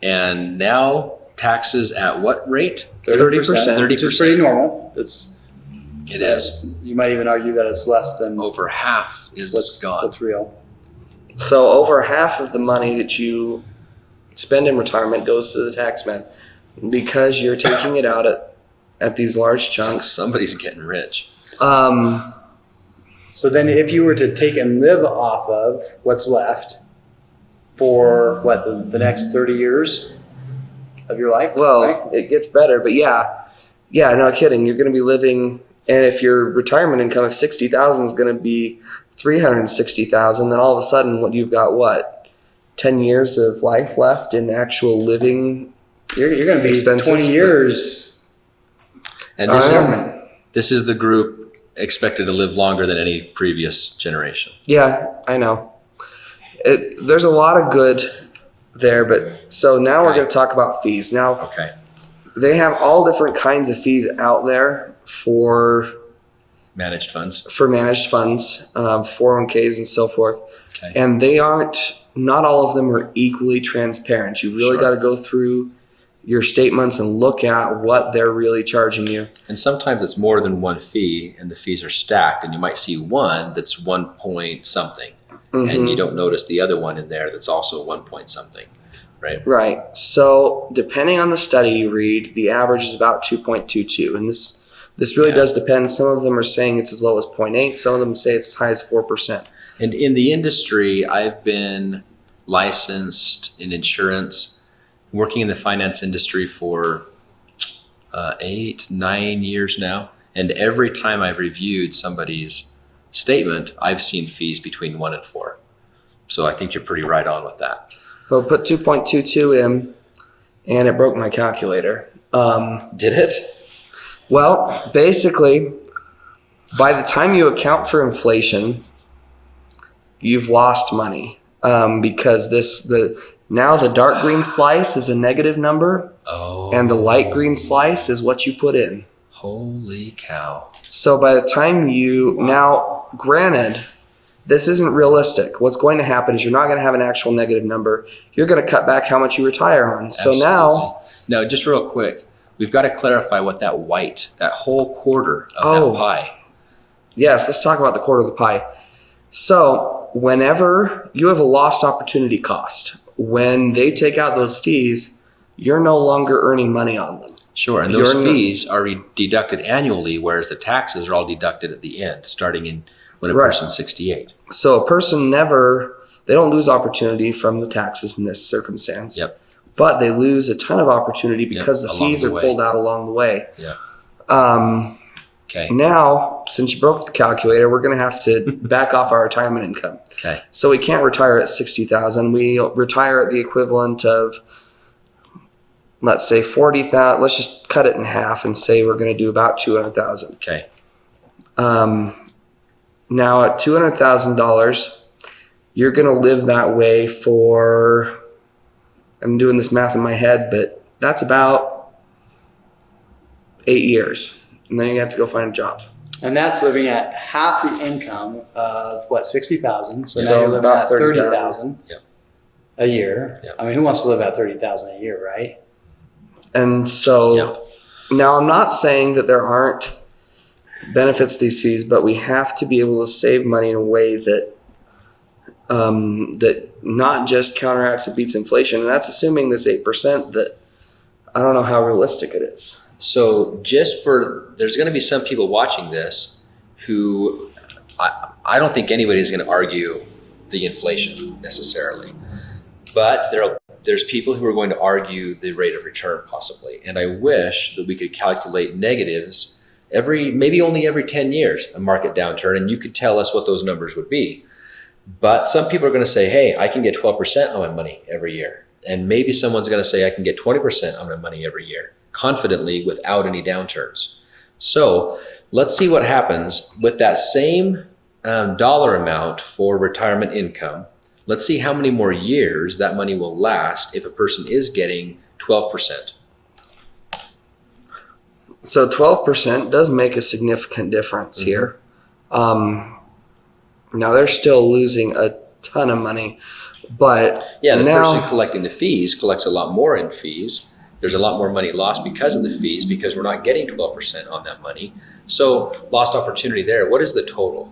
And now taxes at what rate? 30%. Which is pretty normal. It is. You might even argue that it's less than Over half is gone. what's real. So over half of the money that you spend in retirement goes to the tax man because you're taking it out at these large chunks. Somebody's getting rich. So then if you were to take and live off of what's left for the next 30 years of your life? Well, right? it gets better, but yeah, no kidding. You're going to be living, and if your retirement income of $60,000 is going to be $360,000, then all of a sudden, you've got 10 years of life left in actual living. You're going to be expenses. 20 years. And this is the group expected to live longer than any previous generation. Yeah, I know. There's a lot of good there, but so now we're going to talk about fees. Now, they have all different kinds of fees out there for managed funds, 401ks and so forth. Okay. And not all of them are equally transparent. You've really got to go through your statements and look at what they're really charging you. And sometimes it's more than one fee and the fees are stacked, and you might see one that's 1 point something. And you don't notice the other one in there that's also 1 point something, right? Right. So depending on the study you read, the average is about 2.22. And this really does depend. Some of them are saying it's as low as 0.8. Some of them say it's as high as 4%. And in the industry, I've been licensed in insurance, working in the finance industry for 8-9 years now. And every time I've reviewed somebody's statement, I've seen fees between 1 and 4. So I think you're pretty right on with that. Well, put 2.22 in, and it broke my calculator. Did it? Well, basically, by the time you account for inflation, you've lost money because now the dark green slice is a negative number, and the light green slice is what you put in. Holy cow. So by the time now, granted, this isn't realistic. What's going to happen is you're not going to have an actual negative number. You're going to cut back how much you retire on. So Absolutely. Now, just real quick, we've got to clarify what that whole quarter of that pie. Yes, let's talk about the quarter of the pie. So whenever you have a lost opportunity cost, when they take out those fees, you're no longer earning money on them. Sure, and those fees are deducted annually, whereas the taxes are all deducted at the end, starting when a person's 68. So a person they don't lose opportunity from the taxes in this circumstance. Yep. But they lose a ton of opportunity because the fees are pulled out along the way. Yeah. Okay. Now, since you broke the calculator, we're going to have to back off our retirement income. Okay. So we can't retire at $60,000. We retire at the equivalent of, let's say, $40,000. Let's just cut it in half and say we're going to do about $200,000. Okay. Now at $200,000, you're going to live that way for, I'm doing this math in my head, but that's about 8 years. And then you have to go find a job. And that's living at half the income of $60,000. So now So you're living about at $30,000 a year. Yep. I mean, who wants to live at $30,000 a year, right? And so now I'm not saying that there aren't benefits to these fees, but we have to be able to save money in a way that that not just counteracts and beats inflation. And that's assuming this 8% that I don't know how realistic it is. So there's going to be some people watching this who I don't think anybody's going to argue the inflation necessarily, but there's people who are going to argue the rate of return possibly. And I wish that we could calculate negatives maybe only every 10 years, a market downturn, and you could tell us what those numbers would be. But some people are going to say, hey, I can get 12% on my money every year. And maybe someone's going to say I can get 20% on my money every year, confidently, without any downturns. So let's see what happens with that same dollar amount for retirement income. Let's see how many more years that money will last if a person is getting 12%. So 12% does make a significant difference here. Now they're still losing a ton of money, but yeah, the person collecting the fees collects a lot more in fees. There's a lot more money lost because of the fees, because we're not getting 12% on that money. So lost opportunity there. What is the total?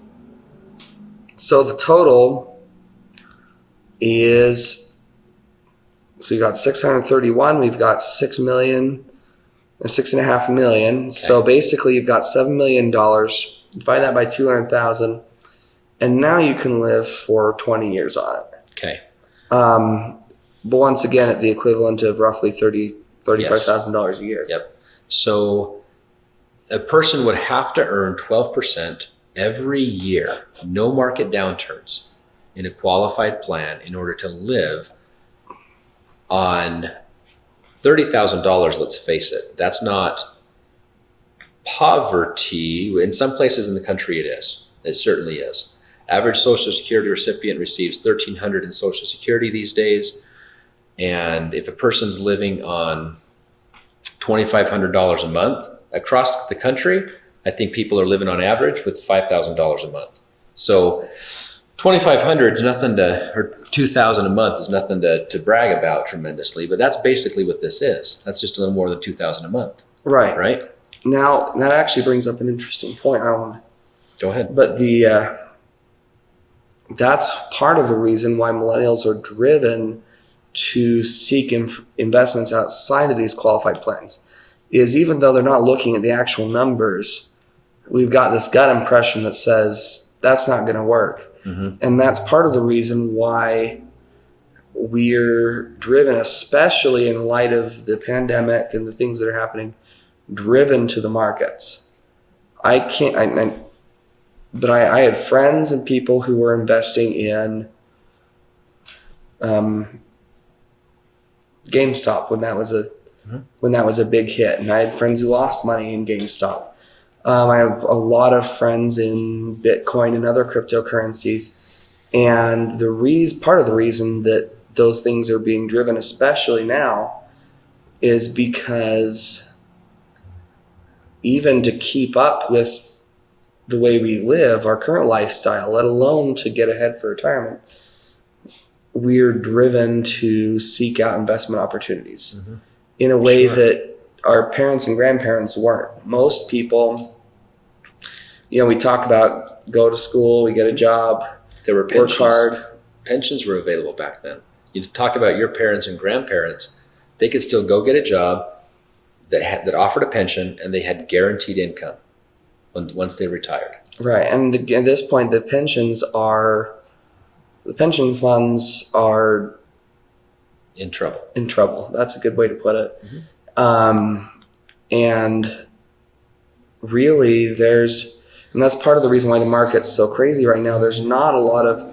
So the total is, so you got 631, we've got 6 million and 6.5 million. Okay. So basically you've got $7 million, divide that by 200,000, and now you can live for 20 years on it. Okay. But once again, at the equivalent of roughly $35,000 a year. Yep. So a person would have to earn 12% every year, no market downturns, in a qualified plan in order to live on $30,000. Let's face it, that's not poverty. In some places in the country it is. It certainly is. Average Social Security recipient receives $1,300 in Social Security these days. And if a person's living on $2,500 a month across the country, I think people are living on average with $5,000 a month. So $2,500 is nothing or $2,000 a month is nothing to brag about tremendously, but that's basically what this is. That's just a little more than $2,000 a month. Right. Right. Now that actually brings up an interesting point. I don't want to. Go ahead. But that's part of the reason why millennials are driven to seek investments outside of these qualified plans, is even though they're not looking at the actual numbers, we've got this gut impression that says that's not going to work. Mm-hmm. And that's part of the reason why we're driven, especially in light of the pandemic and the things that are happening, driven to the markets. I had friends and people who were investing in GameStop when that was a big hit, and I had friends who lost money in GameStop. I have a lot of friends in Bitcoin and other cryptocurrencies, and part of the reason that those things are being driven, especially now, is because even to keep up with the way we live, our current lifestyle, let alone to get ahead for retirement, we're driven to seek out investment opportunities in a way that our parents and grandparents weren't. Most people, we talk about go to school, we get a job, there were pensions. Work hard. Pensions were available back then. You talk about your parents and grandparents, they could still go get a job that offered a pension, and they had guaranteed income once they retired. Right, and at this point, the pension funds are in trouble. In trouble. That's a good way to put it. Mm-hmm. And really, and that's part of the reason why the market's so crazy right now. There's not a lot of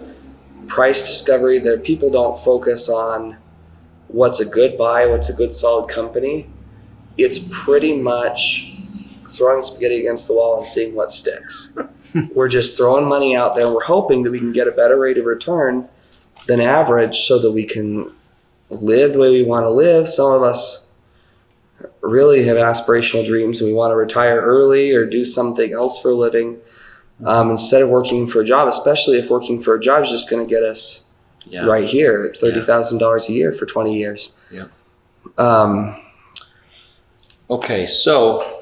price discovery. That people don't focus on what's a good buy, what's a good solid company. It's pretty much throwing spaghetti against the wall and seeing what sticks. We're just throwing money out there. We're hoping that we can get a better rate of return than average so that we can live the way we want to live. Some of us really have aspirational dreams and we want to retire early or do something else for a living instead of working for a job, especially if working for a job is just going to get us right here at $30,000 a year for 20 years. Yeah. Okay, so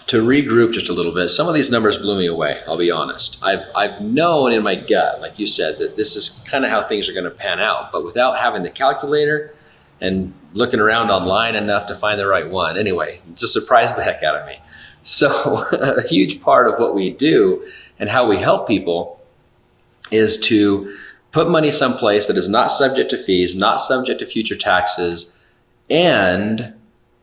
to regroup just a little bit, some of these numbers blew me away, I'll be honest. I've known in my gut, like you said, that this is kind of how things are going to pan out. But without having the calculator and looking around online enough to find the right one. Anyway, it just surprised the heck out of me. So a huge part of what we do and how we help people is to put money someplace that is not subject to fees, not subject to future taxes, and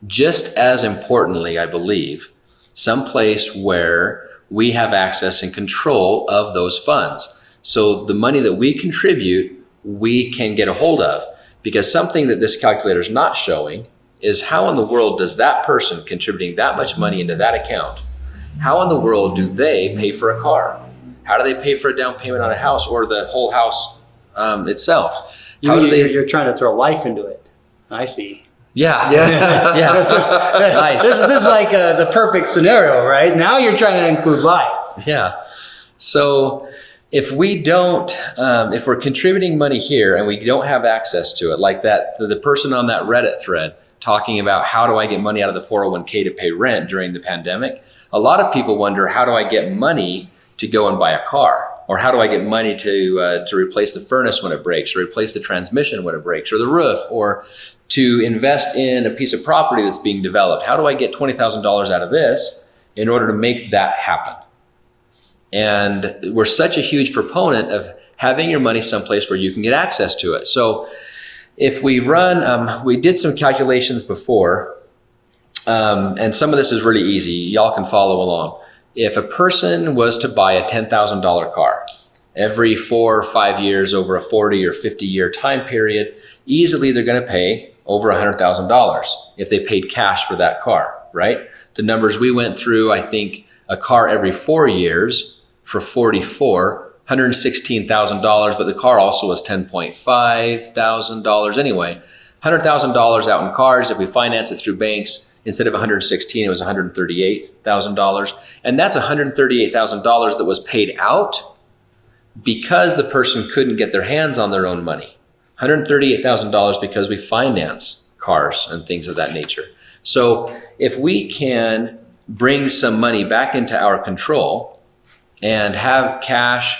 just as importantly, I believe, someplace where we have access and control of those funds. So the money that we contribute, we can get a hold of. Because something that this calculator is not showing is how in the world does that person contributing that much money into that account, how in the world do they pay for a car? How do they pay for a down payment on a house or the whole house itself? You're trying to throw life into it. I see. Yeah. Yeah. This is like the perfect scenario, right? Now you're trying to include life. Yeah. So if we don't, if we're contributing money here and we don't have access to it, like the person on that Reddit thread talking about how do I get money out of the 401k to pay rent during the pandemic, a lot of people wonder, how do I get money to go and buy a car? Or how do I get money to replace the furnace when it breaks, or replace the transmission when it breaks, or the roof, or to invest in a piece of property that's being developed? How do I get $20,000 out of this in order to make that happen? And we're such a huge proponent of having your money someplace where you can get access to it. So if we run, we did some calculations before, and some of this is really easy. Y'all can follow along. If a person was to buy a $10,000 car every 4 or 5 years over a 40 or 50 year time period, easily they're going to pay over $100,000 if they paid cash for that car, right? The numbers we went through, I think a car every 4 years for 44, $116,000, but the car also was $10,500 anyway. $100,000 out in cars. If we finance it through banks, instead of $116,000, it was $138,000. And that's $138,000 that was paid out because the person couldn't get their hands on their own money. $138,000 because we finance cars and things of that nature. So if we can bring some money back into our control and have cash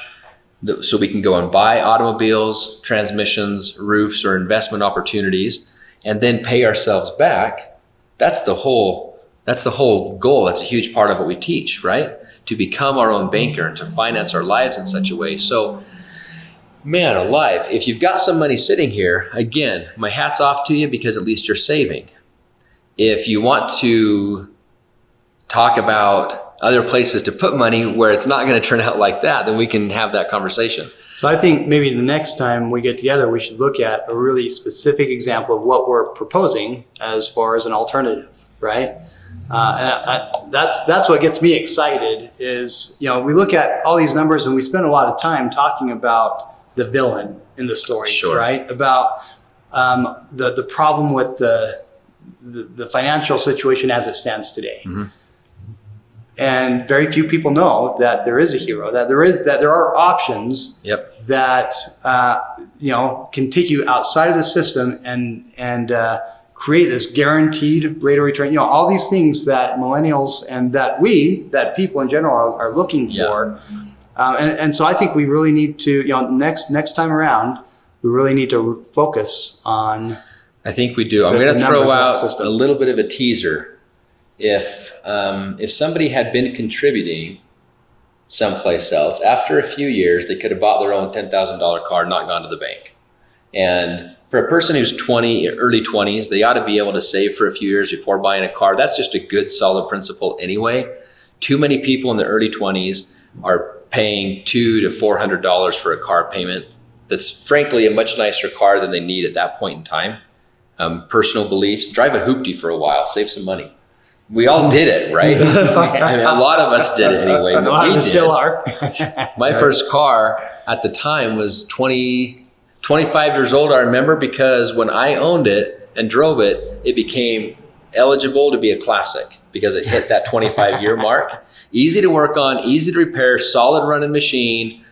so we can go and buy automobiles, transmissions, roofs, or investment opportunities, and then pay ourselves back, that's the whole goal. That's a huge part of what we teach, right? To become our own banker and to finance our lives in such a way. So, man alive, if you've got some money sitting here, again, my hat's off to you, because at least you're saving. If you want to talk about other places to put money where it's not going to turn out like that, then we can have that conversation. So I think maybe the next time we get together, we should look at a really specific example of what we're proposing as far as an alternative, right? That's what gets me excited is, we look at all these numbers and we spend a lot of time talking about the villain in the story, sure, right? About the problem with the financial situation as it stands today. Mm-hmm. And very few people know that there is a hero, that there are options, yep, that can take you outside of the system and create this guaranteed rate of return. All these things that millennials and that people in general are looking for. And so I think we really need to, next time around, we really need to focus on. I think we do. I'm going to throw out a little bit of a teaser. If somebody had been contributing someplace else, after a few years, they could have bought their own $10,000 car, not gone to the bank. And for a person who's early 20s, they ought to be able to save for a few years before buying a car. That's just a good, solid principle anyway. Too many people in the early 20s are paying $200 to $400 for a car payment that's frankly a much nicer car than they need at that point in time. Personal beliefs, drive a hoopty for a while, save some money. We all did it, right? I mean, a lot of us did it anyway. But we still are. My first car at the time was 25 years old, I remember, because when I owned it and drove it, it became eligible to be a classic because it hit that 25-year mark. Easy to work on, easy to repair, solid running machine.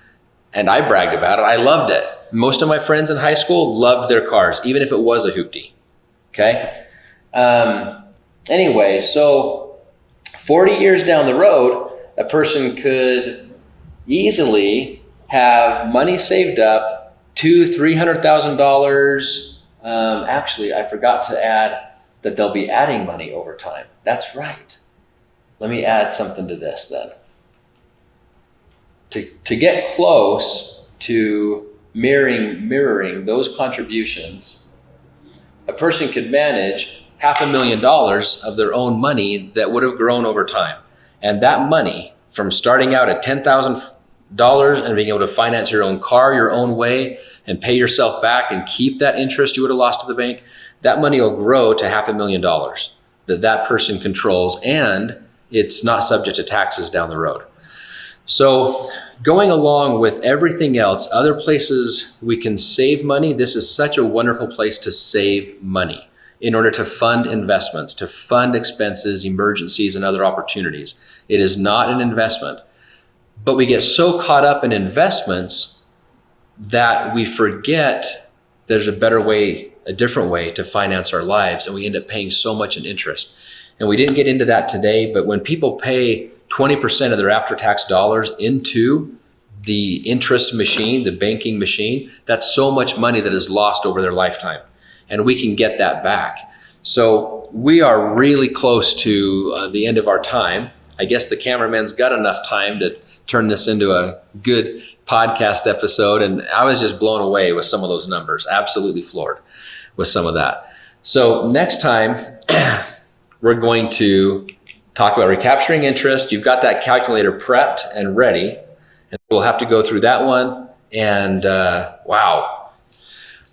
And I bragged about it. I loved it. Most of my friends in high school loved their cars, even if it was a hoopty. Okay? Anyway, so 40 years down the road, a person could easily have money saved up, $200,000, $300,000 Actually, I forgot to add that they'll be adding money over time. That's right. Let me add something to this then. To get close to mirroring those contributions, a person could manage $500,000 of their own money that would have grown over time. And that money, from starting out at $10,000 and being able to finance your own car your own way and pay yourself back and keep that interest you would have lost to the bank, that money will grow to $500,000 that person controls, and it's not subject to taxes down the road. So going along with everything else, other places we can save money, this is such a wonderful place to save money in order to fund investments, to fund expenses, emergencies, and other opportunities. It is not an investment. But we get so caught up in investments that we forget there's a better way, a different way to finance our lives, and we end up paying so much in interest. And we didn't get into that today, but when people pay 20% of their after-tax dollars into the interest machine, the banking machine, that's so much money that is lost over their lifetime. And we can get that back. So we are really close to the end of our time. I guess the cameraman's got enough time to turn this into a good podcast episode. And I was just blown away with some of those numbers, absolutely floored with some of that. So next time, we're going to talk about recapturing interest. You've got that calculator prepped and ready. And we'll have to go through that one. And wow.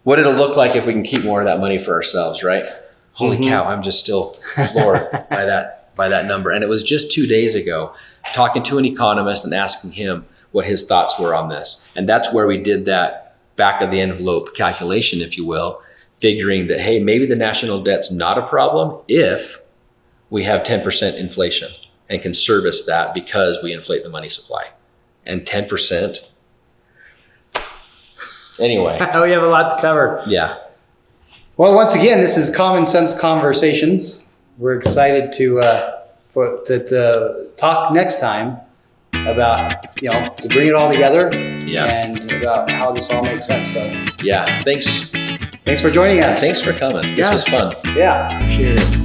What it'll look like if we can keep more of that money for ourselves, right? Holy cow, I'm just still floored by that number. And it was just 2 days ago, talking to an economist and asking him what his thoughts were on this. And that's where we did that back of the envelope calculation, if you will, figuring that, hey, maybe the national debt's not a problem if we have 10% inflation and can service that because we inflate the money supply. And 10%. Anyway. We have a lot to cover. Yeah. Well, once again, this is Common Sense Conversations. We're excited to talk next time about, to bring it all together and about how this all makes sense. So yeah, thanks for joining us. Thanks for coming. This was fun. Yeah. Cheers.